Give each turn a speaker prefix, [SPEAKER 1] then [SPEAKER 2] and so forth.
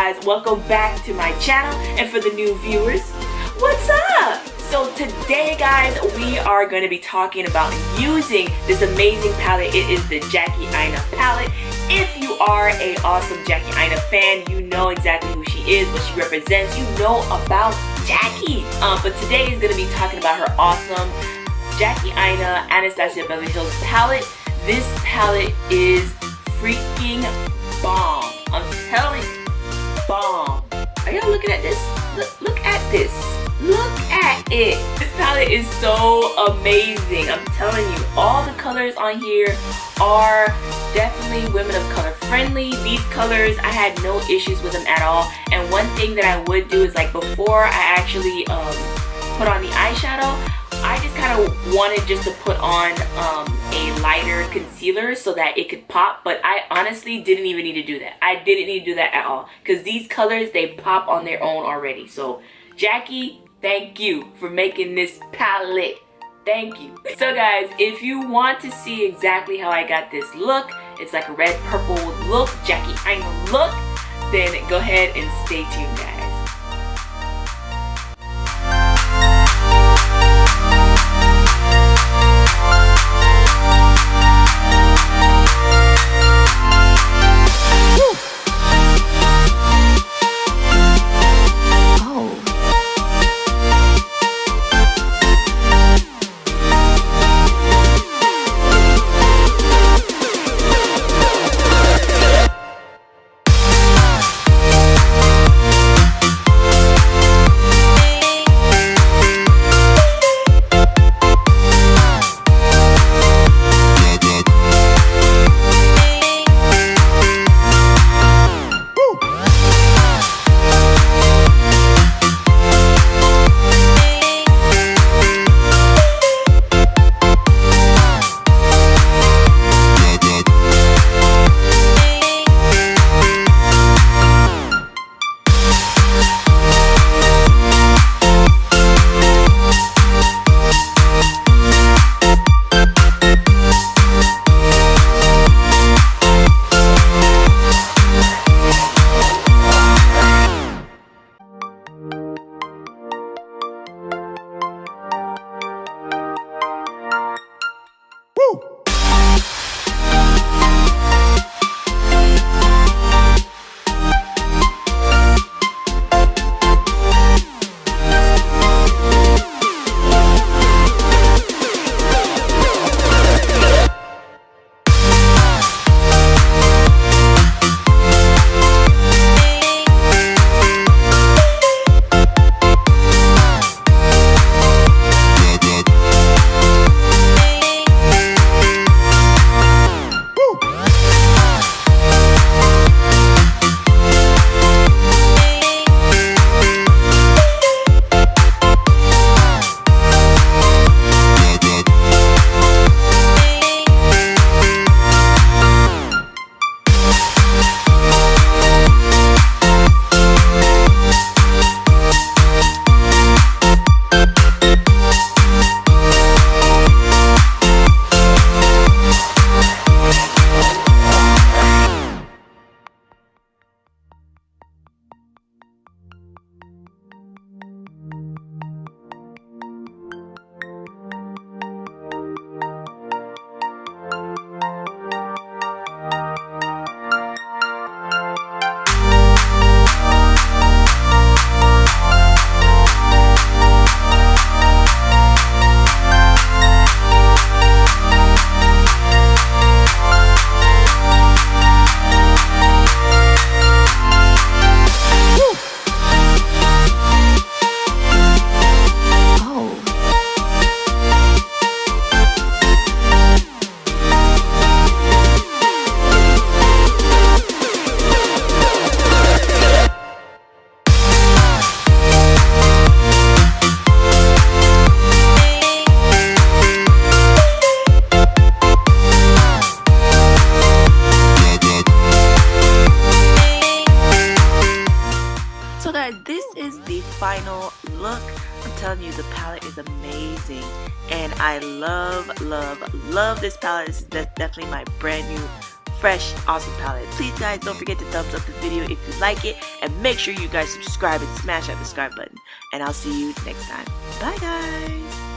[SPEAKER 1] guys, welcome back to my channel, and for the new viewers, what's up? So today guys, we are going to be talking about using this amazing palette. It is the Jackie Ania palette. If you are an awesome Jackie Ania fan, you know exactly who she is, what she represents, you know about Jackie. But today is going to be talking about her awesome Jackie Ania Anastasia Beverly Hills palette. This palette is freaking bomb. I'm telling you, bomb. Are y'all looking at this? Look at this. Look at it. This palette is so amazing. I'm telling you, all the colors on here are definitely women of color friendly. These colors, I had no issues with them at all. And one thing that I would do is, like, before I actually put on the eyeshadow, I just kind of wanted just to put on a lighter concealer so that it could pop, but I honestly didn't even need to do that. I didn't need to do that at all because these colors, they pop on their own already. So Jackie, thank you for making this palette. Thank you. So guys, if you want to see exactly how I got this look, it's like a red purple look, Jackie Ania look, then go ahead and stay tuned, guys. Final look. I'm telling you, the palette is amazing, and I love this palette. This is definitely my brand new fresh, awesome palette. Please guys, don't forget to thumbs up the video if you like it, and make sure you guys subscribe and smash that subscribe button. And I'll see you next time. Bye guys!